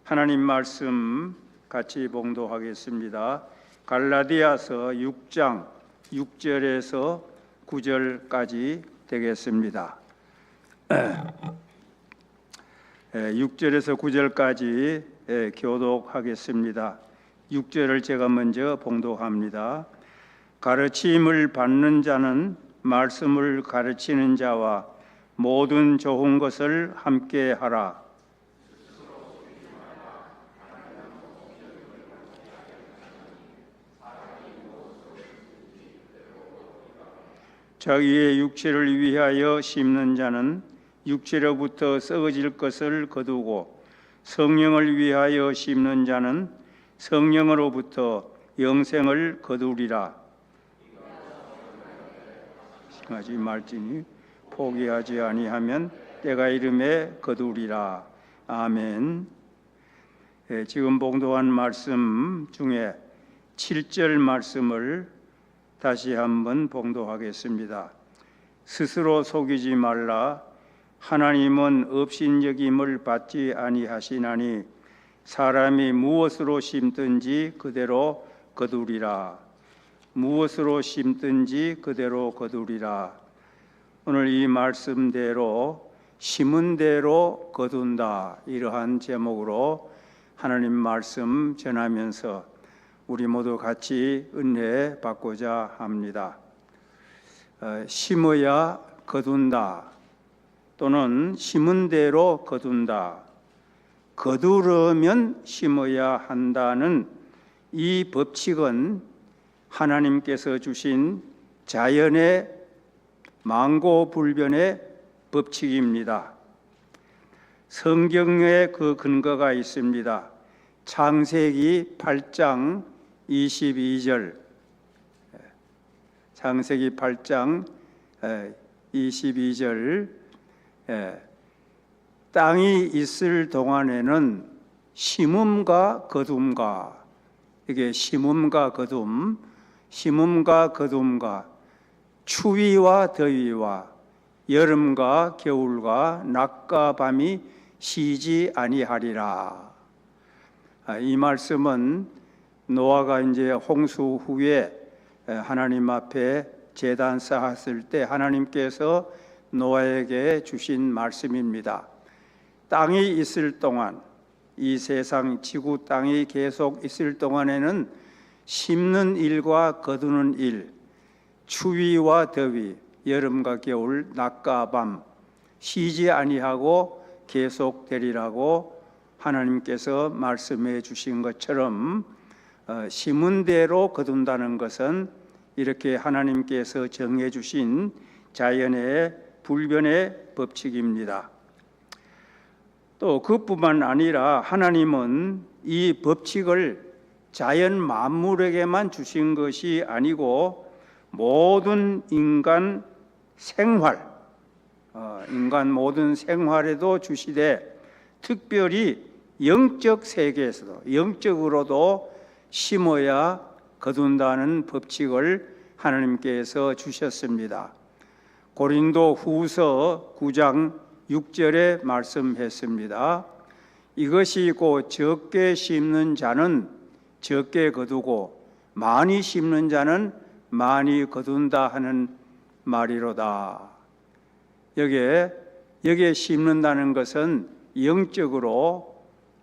하나님 말씀 같이 봉독하겠습니다. 갈라디아서 6장 6절에서 9절까지 되겠습니다. 6절에서 9절까지 교독하겠습니다. 6절을 제가 먼저 봉독합니다. 가르침을 받는 자는 말씀을 가르치는 자와 모든 좋은 것을 함께 하라. 자기의 육체를 위하여 심는 자는 육체로부터 썩어질 것을 거두고, 성령을 위하여 심는 자는 성령으로부터 영생을 거두리라. 하지 말지니 포기하지 아니하면 때가 이름에 거두리라. 아멘. 지금 봉독한 말씀 중에 7절 말씀을 다시 한번 봉독하겠습니다. 스스로 속이지 말라. 하나님은 업신여김을 받지 아니하시나니 사람이 무엇으로 심든지 그대로 거두리라. 무엇으로 심든지 그대로 거두리라. 오늘 이 말씀대로 심은 대로 거둔다, 이러한 제목으로 하나님 말씀 전하면서 우리 모두 같이 은혜 받고자 합니다. 심어야 거둔다, 또는 심은 대로 거둔다, 거두려면 심어야 한다는 이 법칙은 하나님께서 주신 자연의 망고불변의 법칙입니다. 성경에 그 근거가 있습니다. 창세기 8장 22절, 창세기 8장 22절, 땅이 있을 동안에는 심음과 거둠과, 이게 심음과 거둠, 심음과 거둠과 추위와 더위와 여름과 겨울과 낮과 밤이 쉬지 아니하리라. 이 말씀은 노아가 이제 홍수 후에 하나님 앞에 제단 쌓았을 때 하나님께서 노아에게 주신 말씀입니다. 땅이 있을 동안, 이 세상 지구 땅이 계속 있을 동안에는 심는 일과 거두는 일, 추위와 더위, 여름과 겨울, 낮과 밤 쉬지 아니하고 계속되리라고 하나님께서 말씀해 주신 것처럼, 심은 대로 거둔다는 것은 이렇게 하나님께서 정해 주신 자연의 불변의 법칙입니다. 또 그뿐만 아니라 하나님은 이 법칙을 자연 만물에게만 주신 것이 아니고 모든 인간 생활, 인간 모든 생활에도 주시되, 특별히 영적 세계에서도, 영적으로도 심어야 거둔다는 법칙을 하나님께서 주셨습니다. 고린도 후서 9장 6절에 말씀했습니다. 이것이 곧 적게 심는 자는 적게 거두고 많이 심는 자는 많이 거둔다 하는 말이로다. 여기에 심는다는 것은 영적으로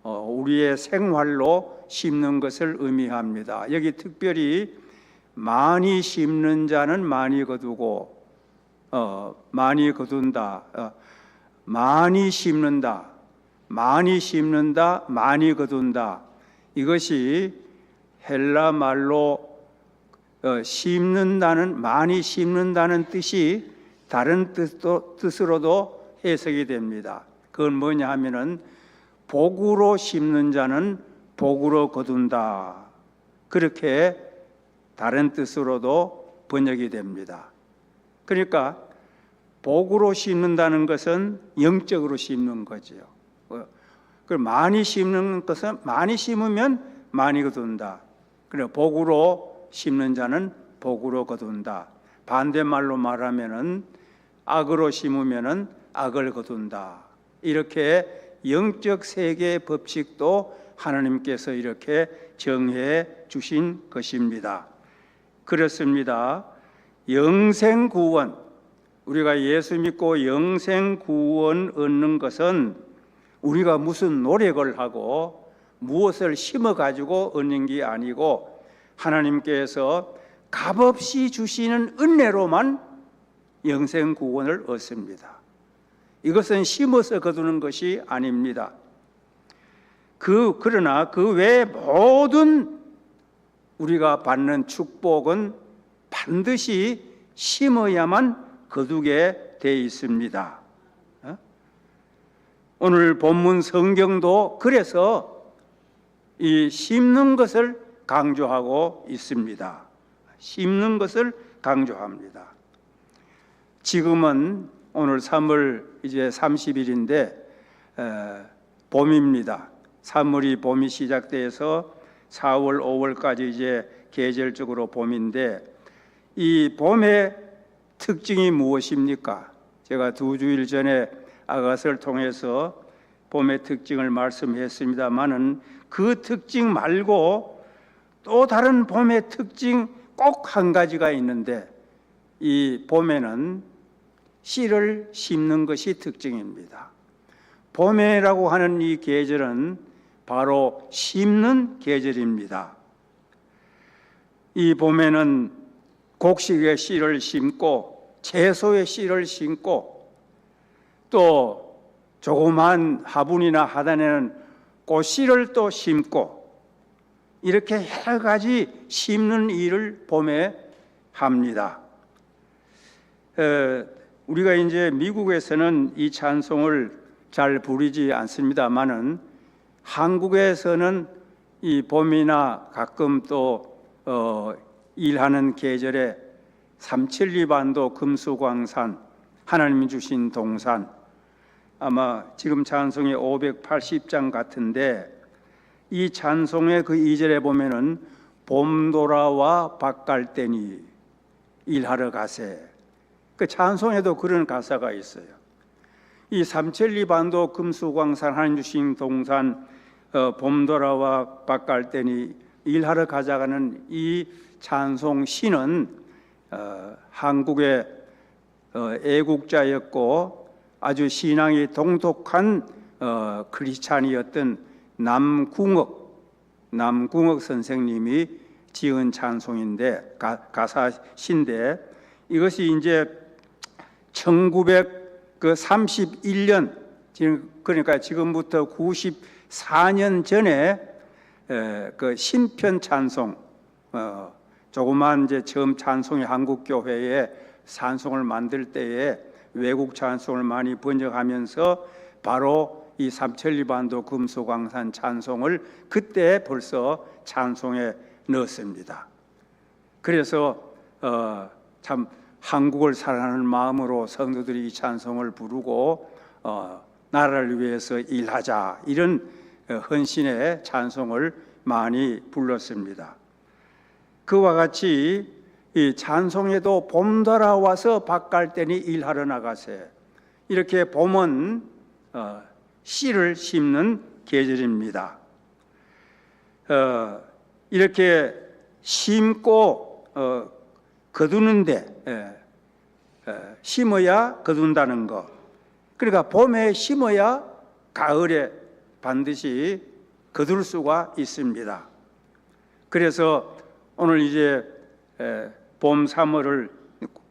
우리의 생활로 심는 것을 의미합니다. 여기 특별히 많이 심는 자는 많이 거두고, 많이 거둔다, 많이 심는다, 많이 심는다, 많이 거둔다, 이것이 헬라 말로 심는다는, 많이 심는다는 뜻이 다른 뜻으로도 해석이 됩니다. 그건 뭐냐 하면은 복으로 심는 자는 복으로 거둔다, 그렇게 다른 뜻으로도 번역이 됩니다. 그러니까 복으로 심는다는 것은 영적으로 심는 거죠. 많이 심는 것은 많이 심으면 많이 거둔다. 그래, 복으로 심는 자는 복으로 거둔다. 반대말로 말하면은 악으로 심으면은 악을 거둔다. 이렇게 영적 세계의 법칙도 하나님께서 이렇게 정해 주신 것입니다. 그렇습니다. 영생 구원, 우리가 예수 믿고 영생 구원 얻는 것은 우리가 무슨 노력을 하고 무엇을 심어 가지고 얻는 게 아니고 하나님께서 값없이 주시는 은혜로만 영생 구원을 얻습니다. 이것은 심어서 거두는 것이 아닙니다. 그러나 그 외 모든 우리가 받는 축복은 반드시 심어야만 거두게 돼 있습니다. 오늘 본문 성경도 그래서 이 심는 것을 강조하고 있습니다. 심는 것을 강조합니다. 지금은 오늘 3월 이제 30일인데 봄입니다. 3월이 봄이 시작돼서 4월, 5월까지 이제 계절적으로 봄인데 이 봄의 특징이 무엇입니까? 제가 2주일 전에 아가서를 통해서 봄의 특징을 말씀했습니다만은 그 특징 말고 또 다른 봄의 특징 꼭 한 가지가 있는데 이 봄에는 씨를 심는 것이 특징입니다. 봄에라고 하는 이 계절은 바로 심는 계절입니다. 이 봄에는 곡식의 씨를 심고 채소의 씨를 심고 또 조그만 화분이나 하단에는 꽃씨를 또 심고 이렇게 여러 가지 심는 일을 봄에 합니다. 우리가 이제 미국에서는 이 찬송을 잘 부르지 않습니다만은 한국에서는 이 봄이나 가끔 또 일하는 계절에 삼천리반도 금수광산 하나님이 주신 동산 아마 지금 찬송이 580장 같은데 이 찬송의 그 2절에 보면은 봄 돌아와 밭 갈 때니 일하러 가세. 그 찬송에도 그런 가사가 있어요. 이 삼천리반도 금수광산 하나님 주신 동산 봄 돌아와 밭 갈 때니 일하러 가자가는 이 찬송 시는 한국의 애국자였고 아주 신앙이 동독한 크리스찬이었던 남궁옥 선생님이 지은 찬송인데 가사신데 이것이 이제 1931년 그러니까 지금부터 94년 전에 그 신편 찬송 조그만 이제 처음 찬송이 한국 교회에 찬송을 만들 때에 외국 찬송을 많이 번역하면서 바로 이 삼천리반도 금수광산 찬송을 그때 벌써 찬송에 넣었습니다. 그래서 참 한국을 사랑하는 마음으로 성도들이 이 찬송을 부르고 나라를 위해서 일하자 이런 헌신의 찬송을 많이 불렀습니다. 그와 같이 이 찬송에도 봄 돌아와서 밭 갈 때니 일하러 나가세 이렇게 봄은 씨를 심는 계절입니다. 이렇게 심고 거두는데 심어야 거둔다는 것. 그러니까 봄에 심어야 가을에 반드시 거둘 수가 있습니다. 그래서 오늘 이제 봄 3월을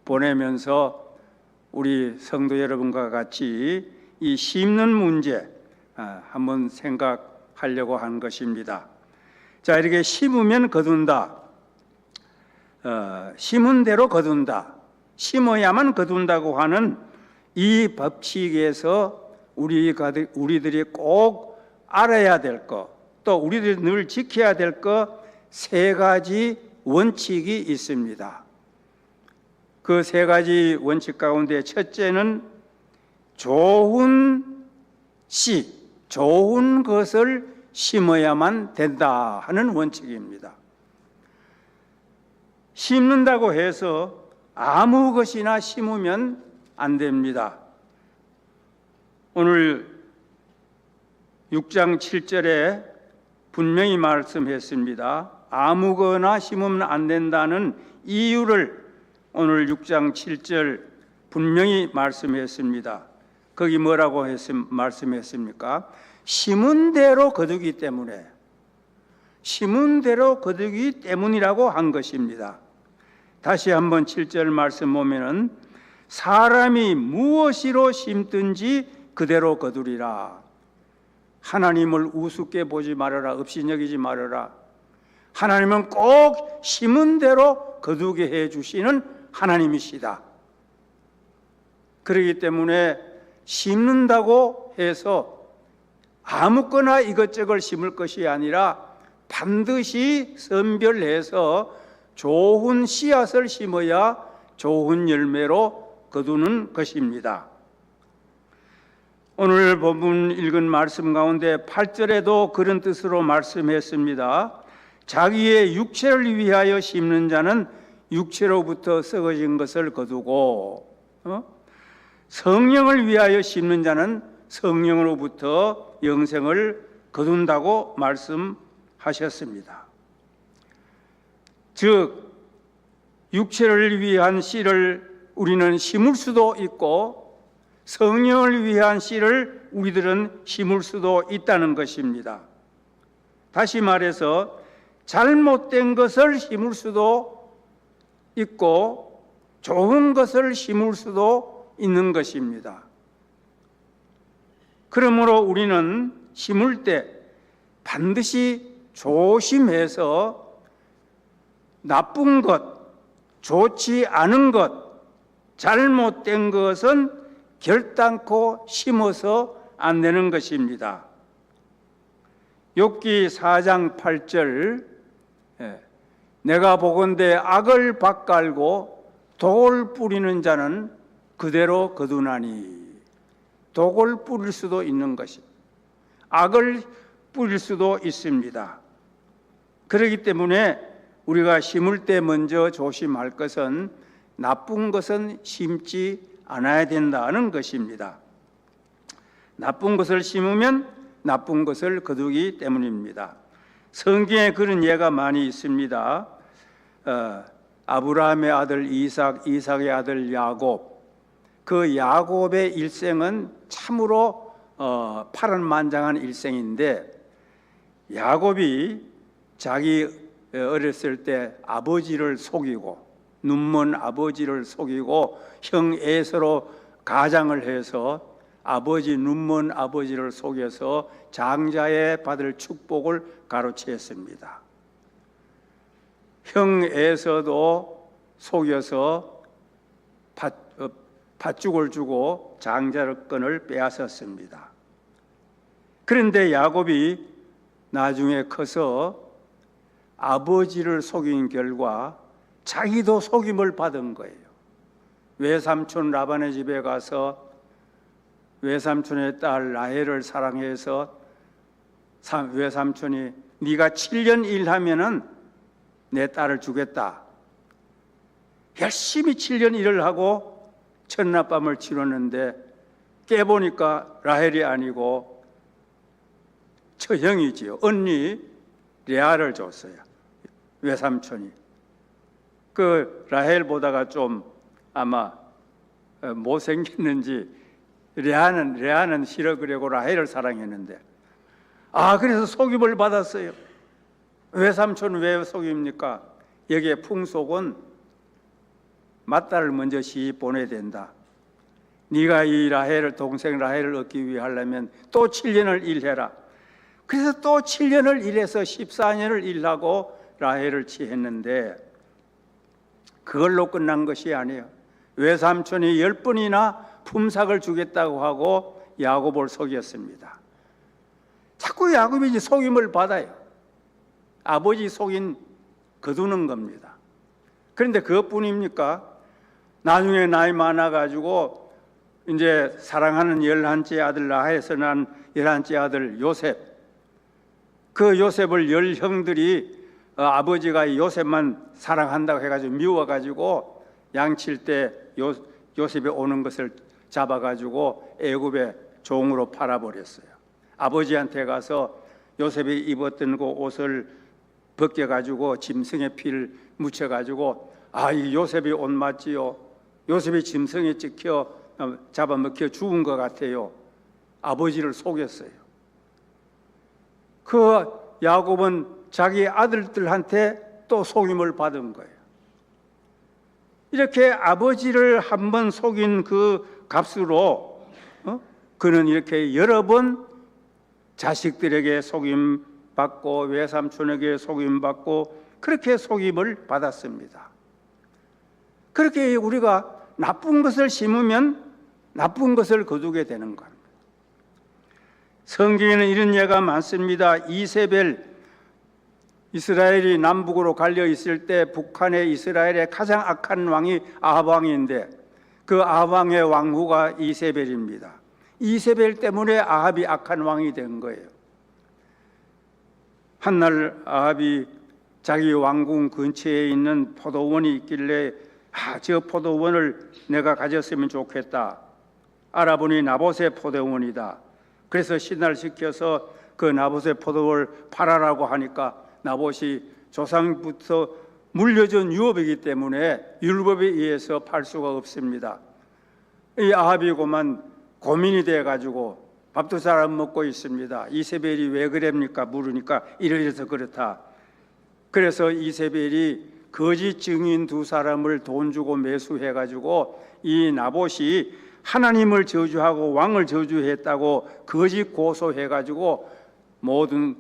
보내면서 우리 성도 여러분과 같이 이 심는 문제 한번 생각하려고 한 것입니다. 자, 이렇게 심으면 거둔다. 심은 대로 거둔다. 심어야만 거둔다고 하는 이 법칙에서 우리들이 꼭 알아야 될 것, 또 우리들이 늘 지켜야 될 것 세 가지 원칙이 있습니다. 그 세 가지 원칙 가운데 첫째는 좋은 씨, 좋은 것을 심어야만 된다 하는 원칙입니다. 심는다고 해서 아무 것이나 심으면 안 됩니다. 오늘 6장 7절에 분명히 말씀했습니다. 아무거나 심으면 안 된다는 이유를 오늘 6장 7절 분명히 말씀했습니다. 거기 뭐라고 말씀했습니까? 심은 대로 거두기 때문에, 심은 대로 거두기 때문이라고 한 것입니다. 다시 한번 7절 말씀 보면은 사람이 무엇으로 심든지 그대로 거두리라. 하나님을 우습게 보지 말아라. 없이 여기지 말아라. 하나님은 꼭 심은 대로 거두게 해 주시는 하나님이시다. 그렇기 때문에 심는다고 해서 아무거나 이것저것 심을 것이 아니라 반드시 선별해서 좋은 씨앗을 심어야 좋은 열매로 거두는 것입니다. 오늘 본문 읽은 말씀 가운데 8절에도 그런 뜻으로 말씀했습니다. 자기의 육체를 위하여 심는 자는 육체로부터 썩어진 것을 거두고 성령을 위하여 심는 자는 성령으로부터 영생을 거둔다고 말씀하셨습니다. 즉 육체를 위한 씨를 우리는 심을 수도 있고 성령을 위한 씨를 우리들은 심을 수도 있다는 것입니다. 다시 말해서 잘못된 것을 심을 수도 있고 좋은 것을 심을 수도 있는 것입니다. 그러므로 우리는 심을 때 반드시 조심해서 나쁜 것, 좋지 않은 것, 잘못된 것은 결단코 심어서 안 되는 것입니다. 욥기 4장 8절 내가 보건대 악을 밭갈고 독을 뿌리는 자는 그대로 거두나니. 독을 뿌릴 수도 있는 것입니다. 악을 뿌릴 수도 있습니다. 그렇기 때문에 우리가 심을 때 먼저 조심할 것은 나쁜 것은 심지 않아야 된다는 것입니다. 나쁜 것을 심으면 나쁜 것을 거두기 때문입니다. 성경에 그런 예가 많이 있습니다. 아브라함의 아들 이삭, 이삭의 아들 야곱. 그 야곱의 일생은 참으로 파란만장한 일생인데 야곱이 자기 어렸을 때 아버지를 속이고 눈먼 아버지를 속이고 형 에서로 가장을 해서 아버지 눈먼 아버지를 속여서 장자의 받을 축복을 가로채었습니다. 형 에서도 속여서 팥죽을 주고 장자권을 빼앗았습니다. 그런데 야곱이 나중에 커서 아버지를 속인 결과 자기도 속임을 받은 거예요. 외삼촌 라반의 집에 가서 외삼촌의 딸 라헬을 사랑해서 외삼촌이 네가 7년 일하면은 내 딸을 주겠다. 열심히 7년 일을 하고 첫날밤을 치렀는데 깨보니까 라헬이 아니고 처형이지요. 언니 레아를 줬어요. 외삼촌이. 그 라헬 보다가 좀 아마 못생겼는지 레아는 싫어 그러고 라헬을 사랑했는데 그래서 속임을 받았어요. 외삼촌 왜 속입니까? 여기에 풍속은 맏딸을 먼저 시집 보내야 된다. 네가 이 라헬을 동생 라헬을 얻기 위해 하려면 또 7년을 일해라. 그래서 또 7년을 일해서 14년을 일하고 라헬을 취했는데 그걸로 끝난 것이 아니에요. 외삼촌이 10번이나 품삯을 주겠다고 하고 야곱을 속였습니다. 자꾸 야곱이 이제 속임을 받아요. 아버지 속인 거두는 겁니다. 그런데 그것뿐입니까? 나중에 나이 많아가지고 이제 사랑하는 11째 아들 라헬에서 난 11째 아들 요셉. 그 요셉을 10형들이 아버지가 요셉만 사랑한다고 해가지고 미워가지고 양칠 때 요셉이 오는 것을 잡아가지고 애굽의 종으로 팔아버렸어요. 아버지한테 가서 요셉이 입었던 그 옷을 벗겨가지고 짐승의 피를 묻혀가지고 이 요셉이 옷 맞지요? 요셉이 짐승에 찍혀 잡아먹혀 죽은 것 같아요. 아버지를 속였어요. 그 야곱은 자기 아들들한테 또 속임을 받은 거예요. 이렇게 아버지를 한번 속인 그 값으로 그는 이렇게 여러 번 자식들에게 속임받고 외삼촌에게 속임받고 그렇게 속임을 받았습니다. 그렇게 우리가 나쁜 것을 심으면 나쁜 것을 거두게 되는 겁니다. 성경에는 이런 예가 많습니다. 이세벨, 이스라엘이 남북으로 갈려 있을 때 북한의 이스라엘의 가장 악한 왕이 아합 왕인데 그 아합 왕의 왕후가 이세벨입니다. 이세벨 때문에 아합이 악한 왕이 된 거예요. 한날 아합이 자기 왕궁 근처에 있는 포도원이 있길래 저 포도원을 내가 가졌으면 좋겠다. 알아보니 나봇의 포도원이다. 그래서 신할시켜서 그 나봇의 포도원을 팔아라고 하니까 나봇이 조상부터 물려준 유업이기 때문에 율법에 의해서 팔 수가 없습니다. 이 아합이고만 고민이 돼가지고 밥도 잘 안 먹고 있습니다. 이세벨이 왜 그럽니까? 물으니까 이래서 그렇다. 그래서 이세벨이 거짓 증인 두 사람을 돈 주고 매수해가지고 이 나봇이 하나님을 저주하고 왕을 저주했다고 거짓 고소해가지고 모든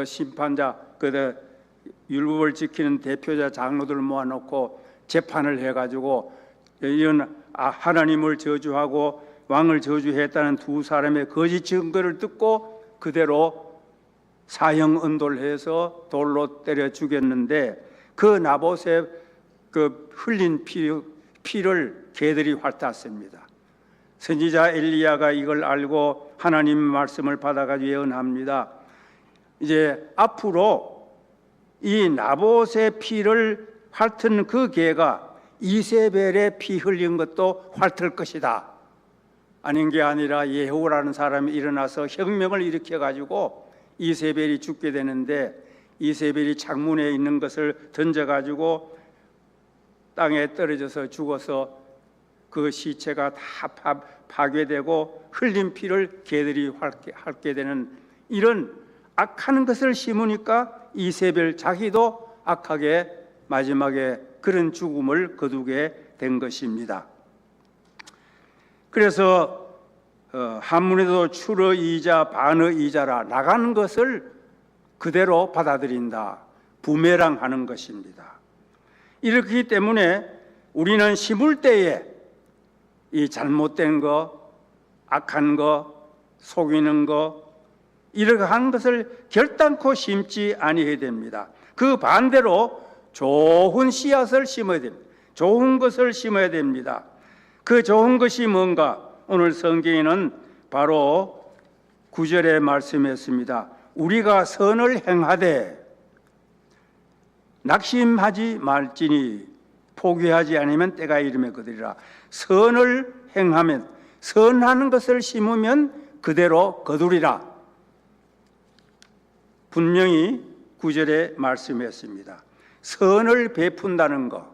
심판자 율법을 지키는 대표자 장로들 모아놓고 재판을 해가지고 이런 하나님을 저주하고 왕을 저주했다는 두 사람의 거짓 증거를 듣고 그대로 사형 언도를 해서 돌로 때려 죽였는데 그 나봇의 그 흘린 피를 개들이 핥았습니다. 선지자 엘리야가 이걸 알고 하나님 말씀을 받아가지고 예언합니다. 이제 앞으로 이 나봇의 피를 핥은 그 개가 이세벨의 피 흘린 것도 핥을 것이다. 아닌 게 아니라 예후라는 사람이 일어나서 혁명을 일으켜가지고 이세벨이 죽게 되는데 이세벨이 창문에 있는 것을 던져가지고 땅에 떨어져서 죽어서 그 시체가 다 파괴되고 흘린 피를 개들이 핥게 되는 이런 악한 것을 심으니까 이세벨 자기도 악하게 마지막에 그런 죽음을 거두게 된 것입니다. 그래서 한문에도 출어이자 반어이자라 나가는 것을 그대로 받아들인다. 부메랑하는 것입니다. 이렇기 때문에 우리는 심을 때에 이 잘못된 거, 악한 거, 속이는 거 이러한 것을 결단코 심지 아니해야 됩니다. 그 반대로 좋은 씨앗을 심어야 됩니다. 좋은 것을 심어야 됩니다. 그 좋은 것이 뭔가? 오늘 성경에는 바로 9절에 말씀했습니다. 우리가 선을 행하되 낙심하지 말지니 포기하지 않으면 때가 이르매 거두리라. 선을 행하면 선하는 것을 심으면 그대로 거두리라. 분명히 9절에 말씀했습니다. 선을 베푼다는 것,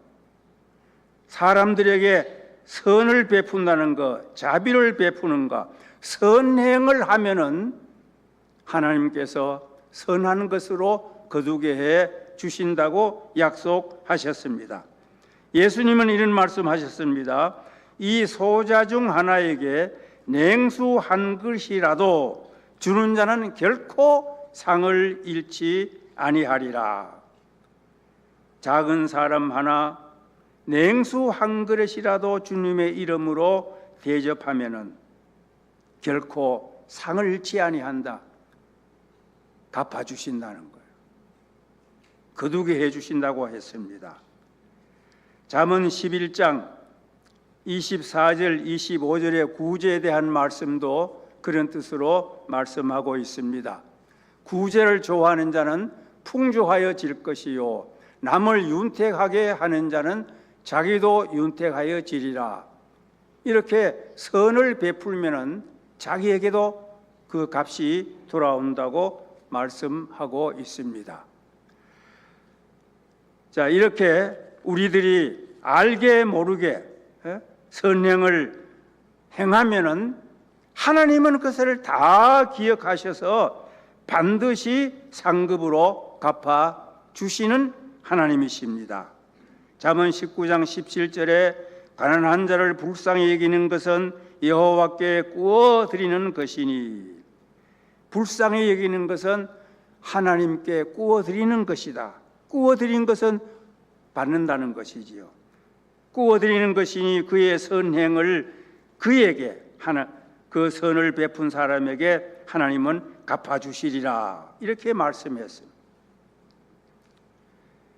사람들에게 선을 베푼다는 것, 자비를 베푸는 것, 선행을 하면은 하나님께서 선한 것으로 거두게 해 주신다고 약속하셨습니다. 예수님은 이런 말씀하셨습니다. 이 소자 중 하나에게 냉수 한 그릇이라도 주는 자는 결코 상을 잃지 아니하리라. 작은 사람 하나 냉수 한 그릇이라도 주님의 이름으로 대접하면은 결코 상을 잃지 아니한다. 갚아주신다는 거예요. 거두게 해주신다고 했습니다. 잠언 11장 24절 25절의 구제에 대한 말씀도 그런 뜻으로 말씀하고 있습니다. 구제를 좋아하는 자는 풍족하여질 것이요 남을 윤택하게 하는 자는 자기도 윤택하여지리라. 이렇게 선을 베풀면은 자기에게도 그 값이 돌아온다고 말씀하고 있습니다. 자, 이렇게 우리들이 알게 모르게 선행을 행하면은 하나님은 그것을 다 기억하셔서 반드시 상급으로 갚아 주시는 하나님이십니다. 잠언 19장 17절에 가난한 자를 불쌍히 여기는 것은 여호와께 구워 드리는 것이니, 불쌍히 여기는 것은 하나님께 구워 드리는 것이다. 구워 드린 것은 받는다는 것이지요. 구워 드리는 것이니 그의 선행을 그에게 그 선을 베푼 사람에게 하나님은 갚아주시리라, 이렇게 말씀했습니다.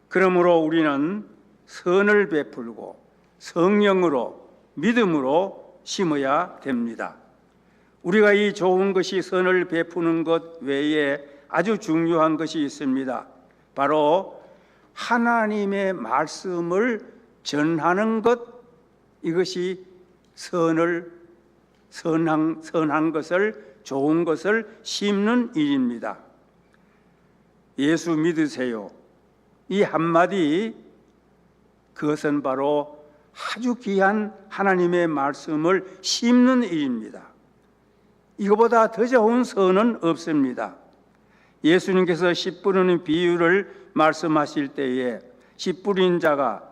그러므로 우리는 선을 베풀고 성령으로 믿음으로 심어야 됩니다. 우리가 이 좋은 것이 선을 베푸는 것 외에 아주 중요한 것이 있습니다. 바로 하나님의 말씀을 전하는 것, 이것이 선한 것을, 좋은 것을 심는 일입니다. 예수 믿으세요, 이 한마디, 그것은 바로 아주 귀한 하나님의 말씀을 심는 일입니다. 이거보다 더 좋은 선은 없습니다. 예수님께서 씨 뿌리는 비유를 말씀하실 때에 씨 뿌린 자가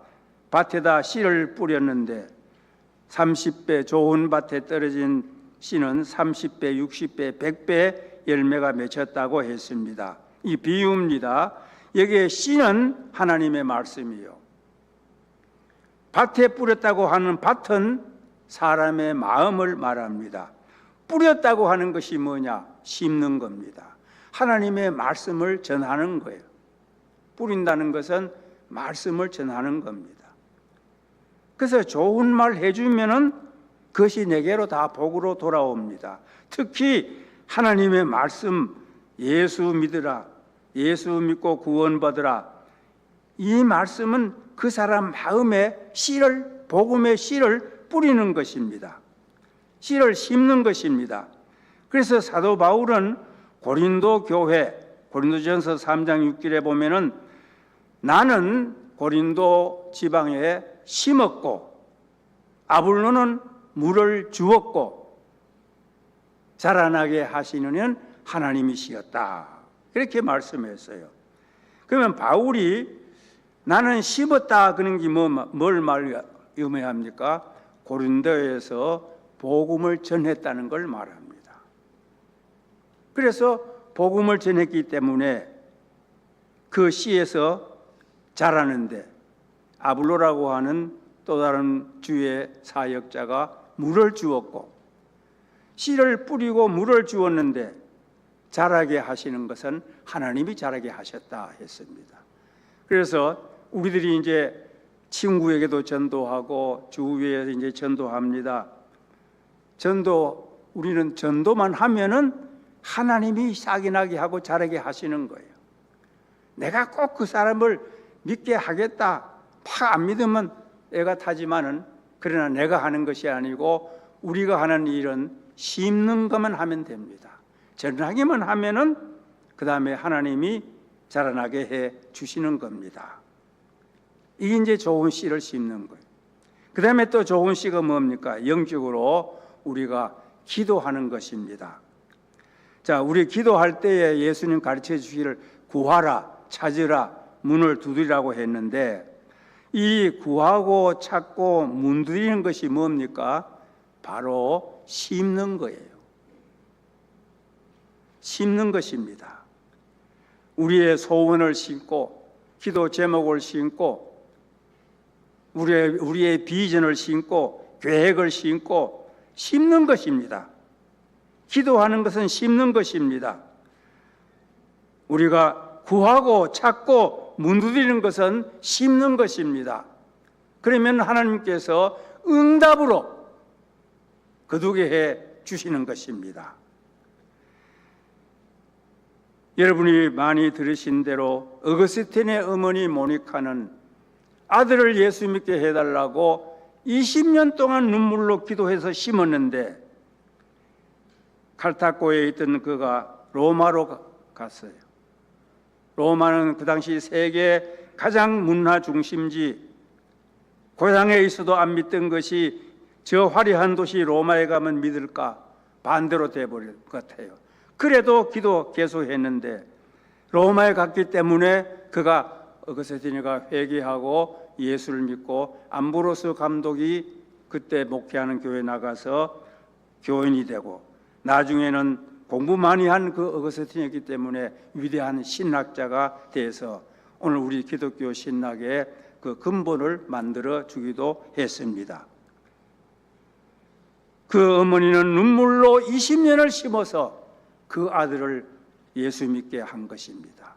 밭에다 씨를 뿌렸는데 30배, 좋은 밭에 떨어진 씨는 30배, 60배, 100배 열매가 맺혔다고 했습니다. 이 비유입니다. 여기에 씨는 하나님의 말씀이요, 밭에 뿌렸다고 하는 밭은 사람의 마음을 말합니다. 뿌렸다고 하는 것이 뭐냐? 심는 겁니다. 하나님의 말씀을 전하는 거예요. 뿌린다는 것은 말씀을 전하는 겁니다. 그래서 좋은 말 해주면은 그것이 내게로 다 복으로 돌아옵니다. 특히 하나님의 말씀, 예수 믿으라, 예수 믿고 구원받으라, 이 말씀은 그 사람 마음에 씨를, 복음의 씨를 뿌리는 것입니다. 씨를 심는 것입니다. 그래서 사도 바울은 고린도 교회, 고린도전서 3장 6절에 보면은 나는 고린도 지방에 심었고 아볼로는 물을 주었고 자라나게 하시는 이는 하나님이시었다, 이렇게 말씀했어요. 그러면 바울이 나는 심었다 그런 게 뭘 의미합니까? 고린도에서 복음을 전했다는 걸 말합니다. 그래서 복음을 전했기 때문에 그 씨에서 자라는데 아볼로라고 하는 또 다른 주의 사역자가 물을 주었고 씨를 뿌리고 물을 주었는데 자라게 하시는 것은 하나님이 자라게 하셨다 했습니다. 그래서 우리들이 이제 친구에게도 전도하고 주위에 이제 전도합니다. 우리는 전도만 하면은 하나님이 싹이 나게 하고 자라게 하시는 거예요. 내가 꼭 그 사람을 믿게 하겠다, 막 안 믿으면 애가 타지만은, 그러나 내가 하는 것이 아니고 우리가 하는 일은 심는 것만 하면 됩니다. 전하기만 하면은 그 다음에 하나님이 자라나게 해 주시는 겁니다. 이게 이제 좋은 씨를 심는 거예요. 그 다음에 또 좋은 씨가 뭡니까? 영적으로 우리가 기도하는 것입니다. 자, 우리 기도할 때에 예수님 가르쳐 주시기를 구하라, 찾으라, 문을 두드리라고 했는데 이 구하고 찾고 문 두드리는 것이 뭡니까? 바로 심는 거예요. 심는 것입니다. 우리의 소원을 심고 기도 제목을 심고 우리의 비전을 심고 계획을 심고 심는 것입니다. 기도하는 것은 심는 것입니다. 우리가 구하고 찾고 문두드리는 것은 심는 것입니다. 그러면 하나님께서 응답으로 거두게 해 주시는 것입니다. 여러분이 많이 들으신 대로 어거스틴의 어머니 모니카는 아들을 예수 믿게 해달라고 20년 동안 눈물로 기도해서 심었는데 칼타코에 있던 그가 로마로 갔어요. 로마는 그 당시 세계 가장 문화 중심지, 고향에 있어도 안 믿던 것이 저 화려한 도시 로마에 가면 믿을까? 반대로 돼버릴 것 같아요. 그래도 기도 계속했는데 로마에 갔기 때문에 그가 어거스티니가 회개하고 예수를 믿고 암브로스 감독이 그때 목회하는 교회에 나가서 교인이 되고, 나중에는 공부 많이 한 그 어거스틴이었기 때문에 위대한 신학자가 돼서 오늘 우리 기독교 신학의 그 근본을 만들어 주기도 했습니다. 그 어머니는 눈물로 20년을 심어서 그 아들을 예수 믿게 한 것입니다.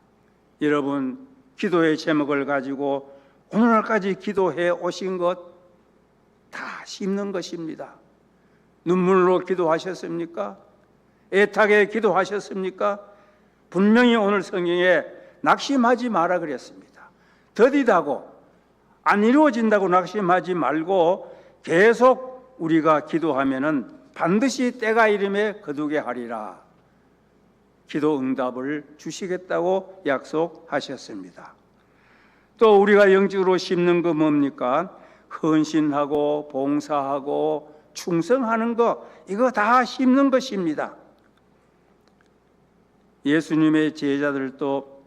여러분, 기도의 제목을 가지고 오늘날까지 기도해 오신 것 다 심는 것입니다. 눈물로 기도하셨습니까? 애타게 기도하셨습니까? 분명히 오늘 성경에 낙심하지 마라 그랬습니다. 더디다고 안 이루어진다고 낙심하지 말고 계속 우리가 기도하면은 반드시 때가 이름에 거두게 하리라. 기도 응답을 주시겠다고 약속하셨습니다. 또 우리가 영적으로 심는 거 뭡니까? 헌신하고 봉사하고 충성하는 거, 이거 다 심는 것입니다. 예수님의 제자들도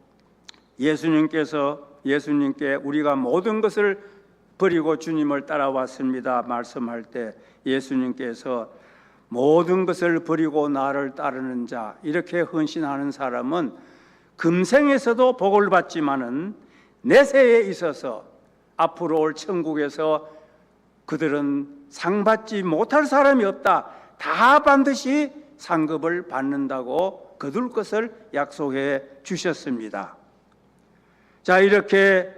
예수님께 우리가 모든 것을 버리고 주님을 따라왔습니다 말씀할 때 예수님께서 모든 것을 버리고 나를 따르는 자, 이렇게 헌신하는 사람은 금생에서도 복을 받지만은 내세에 있어서 앞으로 올 천국에서 그들은 상 받지 못할 사람이 없다. 다 반드시 상급을 받는다고 거둘 것을 약속해 주셨습니다. 자, 이렇게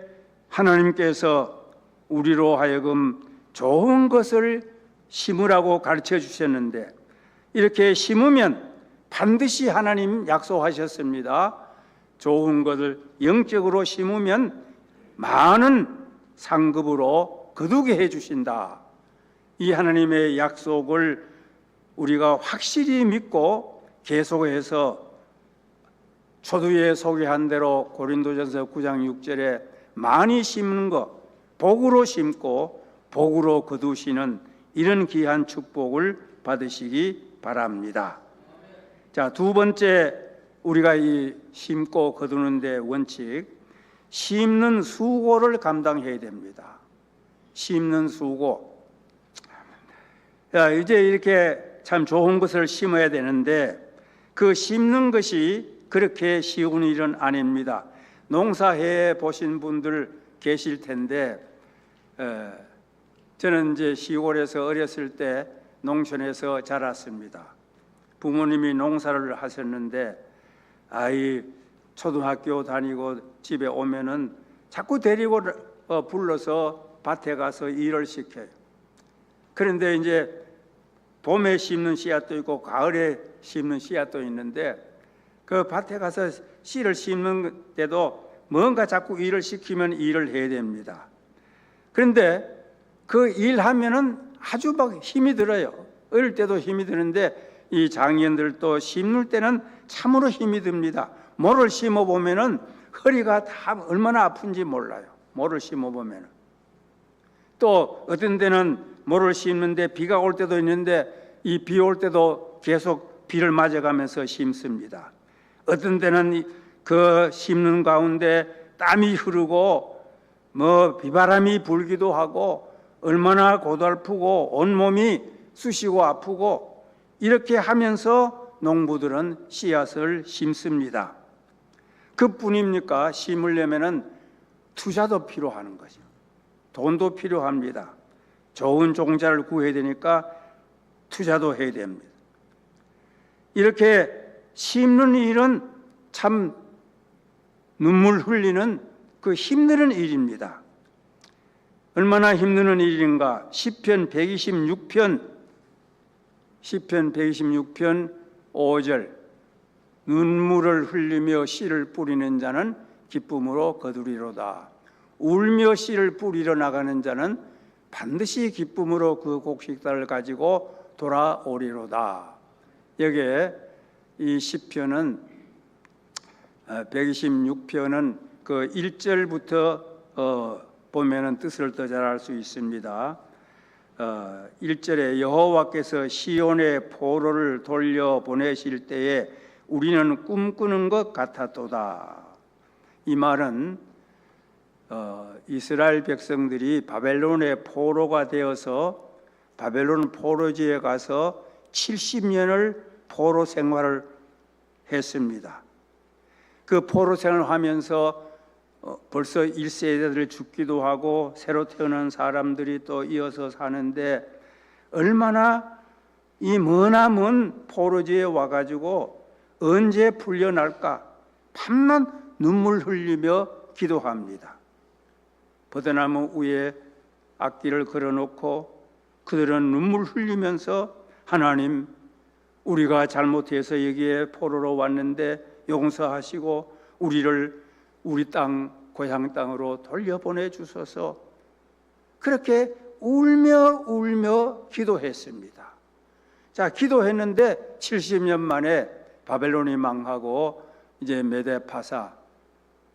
하나님께서 우리로 하여금 좋은 것을 심으라고 가르쳐 주셨는데, 이렇게 심으면 반드시 하나님 약속하셨습니다. 좋은 것을 영적으로 심으면 많은 상급으로 거두게 해 주신다. 이 하나님의 약속을 우리가 확실히 믿고 계속해서 초두에 소개한 대로 고린도전서 9장 6절에 많이 심는 것, 복으로 심고 복으로 거두시는 이런 귀한 축복을 받으시기 바랍니다. 자, 두 번째, 우리가 이 심고 거두는 데 원칙, 심는 수고를 감당해야 됩니다. 심는 수고. 자, 이제 이렇게 참 좋은 것을 심어야 되는데 그 심는 것이 그렇게 쉬운 일은 아닙니다. 농사해 보신 분들 계실 텐데, 저는 이제 시골에서 어렸을 때 농촌에서 자랐습니다. 부모님이 농사를 하셨는데 아이 초등학교 다니고 집에 오면은 자꾸 데리고 불러서 밭에 가서 일을 시켜요. 그런데 이제 봄에 심는 씨앗도 있고 가을에 심는 씨앗도 있는데 그 밭에 가서 씨를 심는 때도 뭔가 자꾸 일을 시키면 일을 해야 됩니다. 그런데 그 일하면은 아주 막 힘이 들어요. 어릴 때도 힘이 드는데 이 장년들도 심을 때는 참으로 힘이 듭니다. 모를 심어 보면은 허리가 다 얼마나 아픈지 몰라요. 모를 심어 보면은. 또 어떤 데는 모를 심는데 비가 올 때도 있는데 이 비 올 때도 계속 비를 맞아가면서 심습니다. 어떤 데는 그 심는 가운데 땀이 흐르고 뭐 비바람이 불기도 하고 얼마나 고달프고 온몸이 쑤시고 아프고 이렇게 하면서 농부들은 씨앗을 심습니다. 그뿐입니까? 심으려면은 투자도 필요하는 거죠. 돈도 필요합니다. 좋은 종자를 구해야 되니까 투자도 해야 됩니다. 이렇게 심는 일은 참 눈물 흘리는 그 힘드는 일입니다. 얼마나 힘드는 일인가? 시편 126편 5절, 눈물을 흘리며 씨를 뿌리는 자는 기쁨으로 거두리로다. 울며 씨를 뿌리러 나가는 자는 반드시 기쁨으로 그 곡식들을 가지고 돌아오리로다. 여기에 이 시편은 126편은 그 1절부터 보면은 뜻을 더 잘 알 수 있습니다. 1절에 여호와께서 시온의 포로를 돌려 보내실 때에 우리는 꿈꾸는 것 같았도다. 이 말은 이스라엘 백성들이 바벨론의 포로가 되어서 바벨론 포로지에 가서 70년을 포로 생활을 했습니다. 그 포로 생활을 하면서 벌써 1세대들 죽기도 하고 새로 태어난 사람들이 또 이어서 사는데 얼마나 이 머나먼 포로지에 와가지고 언제 풀려날까 밤낮 눈물 흘리며 기도합니다. 버드나무 위에 악기를 걸어놓고 그들은 눈물 흘리면서 하나님, 우리가 잘못해서 여기에 포로로 왔는데 용서하시고 우리를 우리 땅, 고향 땅으로 돌려보내 주소서. 그렇게 울며 기도했습니다. 자, 기도했는데 70년 만에 바벨론이 망하고 이제 메데파사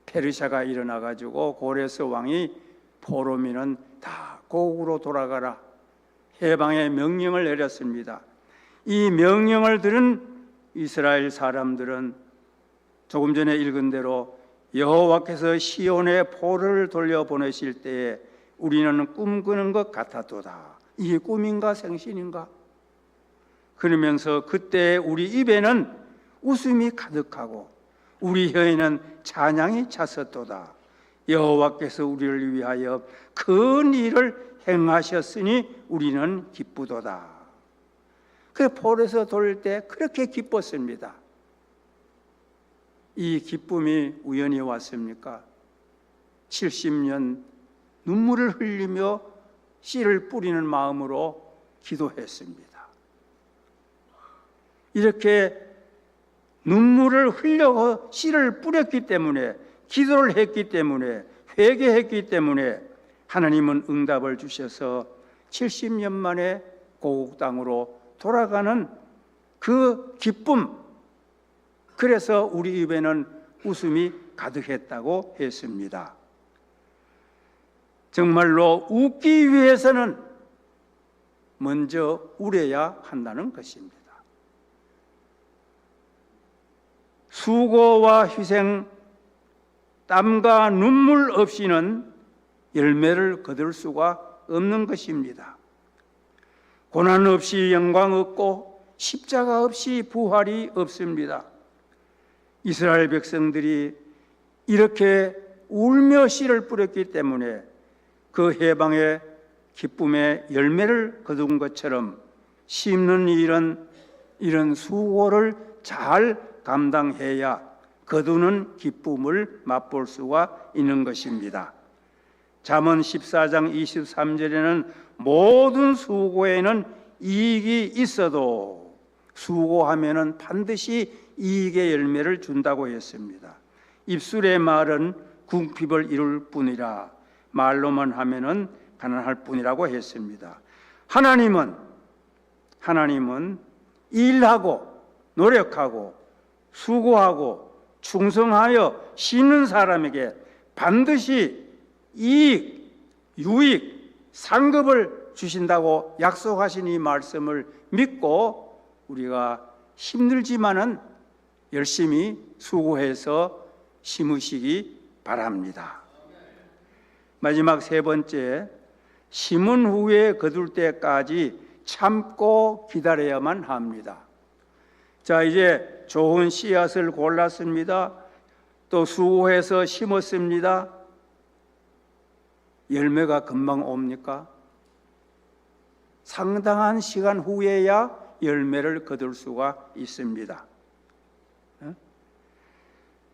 페르시아가 일어나가지고 고레스 왕이 포로민은 다 고국으로 돌아가라 해방의 명령을 내렸습니다. 이 명령을 들은 이스라엘 사람들은 조금 전에 읽은 대로 여호와께서 시온의 포로를 돌려보내실 때에 우리는 꿈꾸는 것 같았도다. 이게 꿈인가 생신인가? 그러면서 그때 우리 입에는 웃음이 가득하고 우리 혀에는 찬양이 찼었도다. 여호와께서 우리를 위하여 큰 일을 행하셨으니 우리는 기쁘도다. 그 포로에서 돌릴 때 그렇게 기뻤습니다. 이 기쁨이 우연히 왔습니까? 70년 눈물을 흘리며 씨를 뿌리는 마음으로 기도했습니다. 이렇게 눈물을 흘려 씨를 뿌렸기 때문에, 기도를 했기 때문에, 회개했기 때문에 하나님은 응답을 주셔서 70년 만에 고국 땅으로 돌아가는 그 기쁨, 그래서 우리 입에는 웃음이 가득했다고 했습니다. 정말로 웃기 위해서는 먼저 울어야 한다는 것입니다. 수고와 희생, 땀과 눈물 없이는 열매를 거둘 수가 없는 것입니다. 고난 없이 영광 없고 십자가 없이 부활이 없습니다. 이스라엘 백성들이 이렇게 울며 씨를 뿌렸기 때문에 그 해방의 기쁨의 열매를 거둔 것처럼 심는 일은 이런 수고를 잘 감당해야 거두는 기쁨을 맛볼 수가 있는 것입니다. 잠언 14장 23절에는 모든 수고에는 이익이 있어도 수고하면은 반드시 이익의 열매를 준다고 했습니다. 입술의 말은 궁핍을 이룰 뿐이라 말로만 하면은 가난할 뿐이라고 했습니다. 하나님은 일하고 노력하고 수고하고 충성하여 쉬는 사람에게 반드시 이익, 유익, 상급을 주신다고 약속하신 이 말씀을 믿고 우리가 힘들지만은 열심히 수고해서 심으시기 바랍니다. 마지막 세 번째, 심은 후에 거둘 때까지 참고 기다려야만 합니다. 자, 이제 좋은 씨앗을 골랐습니다. 또 수고해서 심었습니다. 열매가 금방 옵니까? 상당한 시간 후에야 열매를 거둘 수가 있습니다.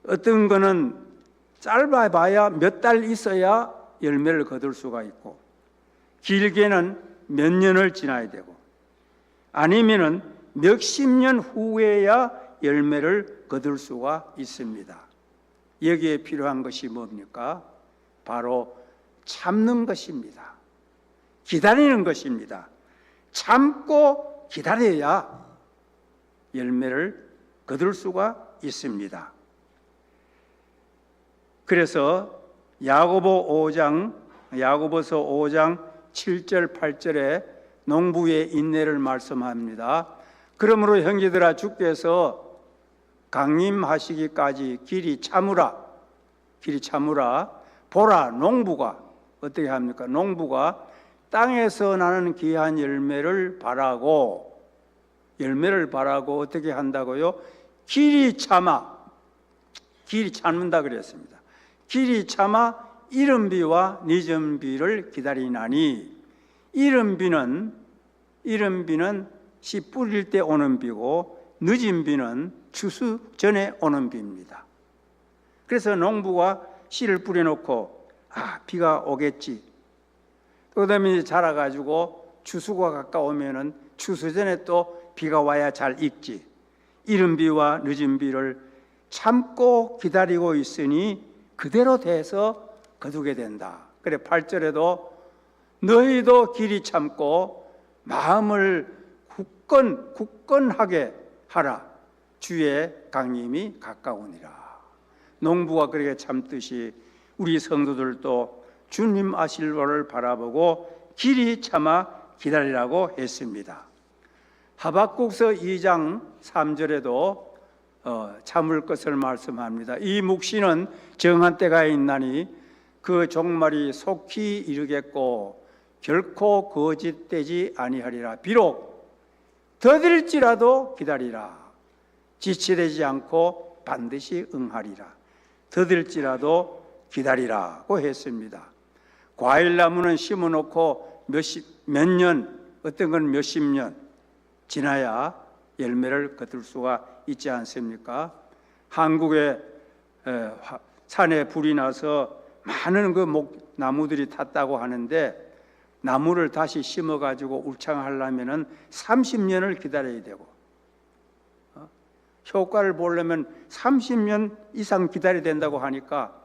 어떤 거는 짧아봐야 몇 달 있어야 열매를 거둘 수가 있고, 길게는 몇 년을 지나야 되고, 아니면은 몇십 년 후에야 열매를 거둘 수가 있습니다. 여기에 필요한 것이 뭡니까? 바로 참는 것입니다. 기다리는 것입니다. 참고 기다려야 열매를 거둘 수가 있습니다. 그래서 야고보서 5장 7절 8절에 농부의 인내를 말씀합니다. 그러므로 형제들아 주께서 강림하시기까지 길이 참으라. 보라, 농부가 어떻게 합니까? 농부가 땅에서 나는 귀한 열매를 바라고 어떻게 한다고요? 길이 참는다 그랬습니다. 길이 참아 이른 비와 늦은 비를 기다리나니, 이른 비는 씨 뿌릴 때 오는 비고, 늦은 비는 추수 전에 오는 비입니다. 그래서 농부가 씨를 뿌려놓고 비가 오겠지. 그 다음에 자라가지고 추수가 가까우면은 추수 전에 또 비가 와야 잘 익지. 이른 비와 늦은 비를 참고 기다리고 있으니 그대로 돼서 거두게 된다. 그래 8절에도 너희도 길이 참고 마음을 굳건하게 하라. 주의 강림이 가까우니라. 농부가 그렇게 참듯이 우리 성도들도 주님 아실 것을 바라보고 길이 참아 기다리라고 했습니다. 하박국서 2장 3절에도 참을 것을 말씀합니다. 이 묵시는 정한 때가 있나니 그 종말이 속히 이르겠고 결코 거짓되지 아니하리라. 비록 더딜지라도 기다리라. 지체되지 않고 반드시 응하리라. 더딜지라도 기다리라고 했습니다. 과일나무는 심어놓고 몇 년, 어떤 건 몇십 년 지나야 열매를 거둘 수가 있지 않습니까? 한국에 산에 불이 나서 많은 그 나무들이 탔다고 하는데, 나무를 다시 심어가지고 울창하려면 30년을 기다려야 되고, 효과를 보려면 30년 이상 기다려야 된다고 하니까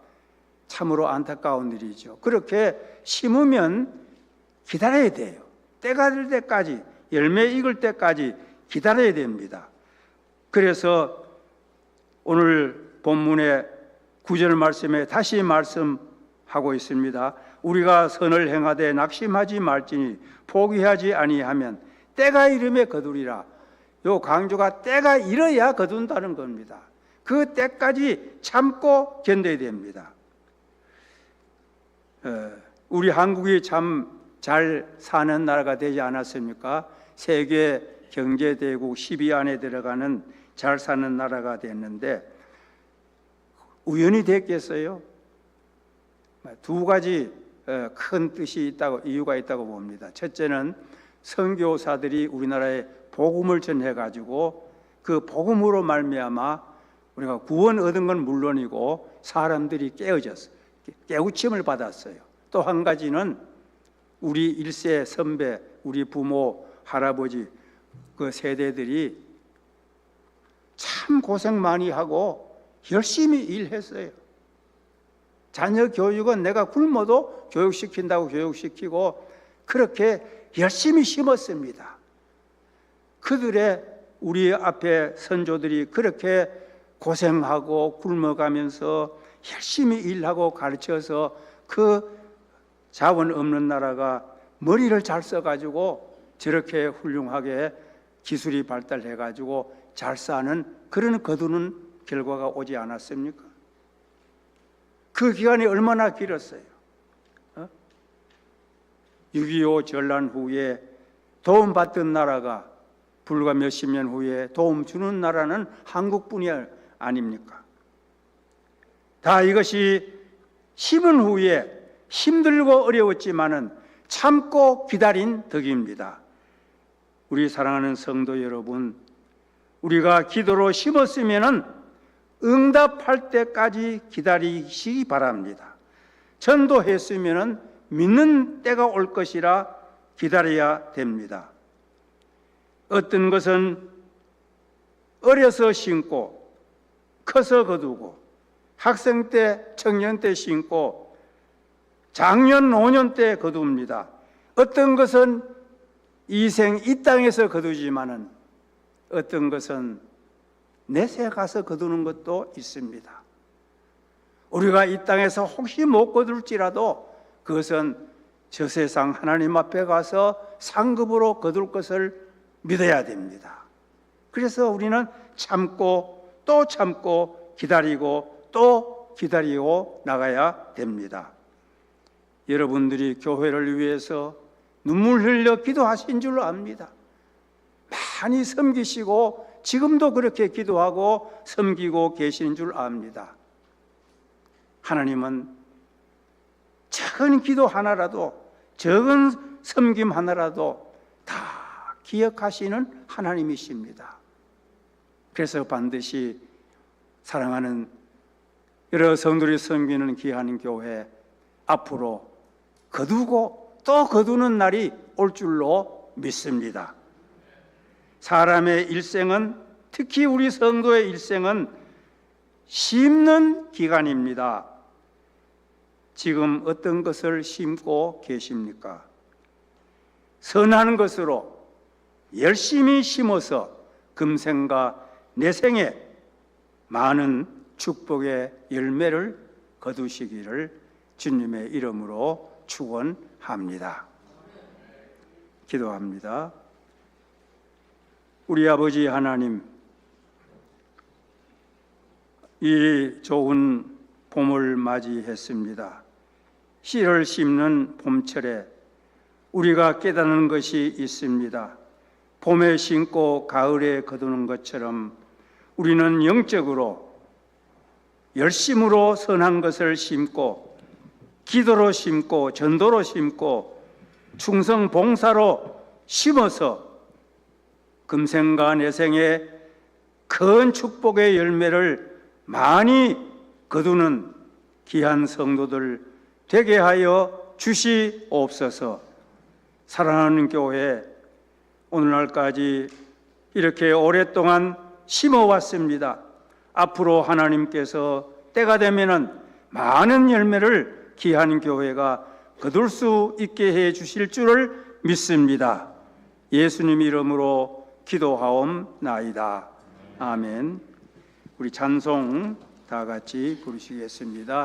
참으로 안타까운 일이죠. 그렇게 심으면 기다려야 돼요. 때가 될 때까지, 열매 익을 때까지 기다려야 됩니다. 그래서 오늘 본문의 9절 말씀에 다시 말씀하고 있습니다. 우리가 선을 행하되 낙심하지 말지니 포기하지 아니하면 때가 이름에 거두리라. 요 강조가 때가 이뤄야 거둔다는 겁니다. 그 때까지 참고 견뎌야 됩니다. 우리 한국이 참 잘 사는 나라가 되지 않았습니까? 세계 경제대국 10위 안에 들어가는 잘 사는 나라가 됐는데 우연히 됐겠어요? 두 가지 큰 뜻이 있다고, 이유가 있다고 봅니다. 첫째는 선교사들이 우리나라에 복음을 전해가지고 그 복음으로 말미암아 우리가 구원 얻은 건 물론이고 사람들이 깨어졌어요. 깨우침을 받았어요. 또 한 가지는 우리 일세 선배, 우리 부모, 할아버지 그 세대들이 참 고생 많이 하고 열심히 일했어요. 자녀 교육은 내가 굶어도 교육시킨다고 교육시키고 그렇게 열심히 심었습니다. 그들의 우리 앞에 선조들이 그렇게 고생하고 굶어가면서 열심히 일하고 가르쳐서 그 자원 없는 나라가 머리를 잘 써가지고 저렇게 훌륭하게 기술이 발달해가지고 잘 사는 그런 거두는 결과가 오지 않았습니까? 그 기간이 얼마나 길었어요. 6.25 전란 후에 도움받던 나라가 불과 몇십 년 후에 도움 주는 나라는 한국뿐이 아닙니까? 다 이것이 심은 후에 힘들고 어려웠지만은 참고 기다린 덕입니다. 우리 사랑하는 성도 여러분, 우리가 기도로 심었으면은 응답할 때까지 기다리시기 바랍니다. 전도했으면은 믿는 때가 올 것이라 기다려야 됩니다. 어떤 것은 어려서 심고 커서 거두고 학생 때, 청년 때 심고 장년, 노년 때 거둡니다. 어떤 것은 이 땅에서 거두지만은 어떤 것은 내세 가서 거두는 것도 있습니다. 우리가 이 땅에서 혹시 못 거둘지라도 그것은 저 세상 하나님 앞에 가서 상급으로 거둘 것을 믿어야 됩니다. 그래서 우리는 참고 또 참고 기다리고 또 기다리고 나가야 됩니다. 여러분들이 교회를 위해서 눈물 흘려 기도하신 줄 압니다. 많이 섬기시고 지금도 그렇게 기도하고 섬기고 계신 줄 압니다. 하나님은 작은 기도 하나라도, 적은 섬김 하나라도 다 기억하시는 하나님이십니다. 그래서 반드시 사랑하는 여러 성도들이 섬기는 귀한 교회 앞으로 거두고 또 거두는 날이 올 줄로 믿습니다. 사람의 일생은, 특히 우리 성도의 일생은 심는 기간입니다. 지금 어떤 것을 심고 계십니까? 선한 것으로 열심히 심어서 금생과 내생에 많은 축복의 열매를 거두시기를 주님의 이름으로 축원합니다. 기도합니다. 우리 아버지 하나님, 이 좋은 봄을 맞이했습니다. 씨를 심는 봄철에 우리가 깨닫는 것이 있습니다. 봄에 심고 가을에 거두는 것처럼 우리는 영적으로 열심으로 선한 것을 심고 기도로 심고 전도로 심고 충성 봉사로 심어서 금생과 내생에 큰 축복의 열매를 많이 거두는 귀한 성도들 되게 하여 주시옵소서. 사랑하는 교회, 오늘날까지 이렇게 오랫동안 심어왔습니다. 앞으로 하나님께서 때가 되면은 많은 열매를 귀한 교회가 거둘 수 있게 해 주실 줄을 믿습니다. 예수님 이름으로 기도하옵나이다. 아멘. 우리 찬송 다 같이 부르시겠습니다.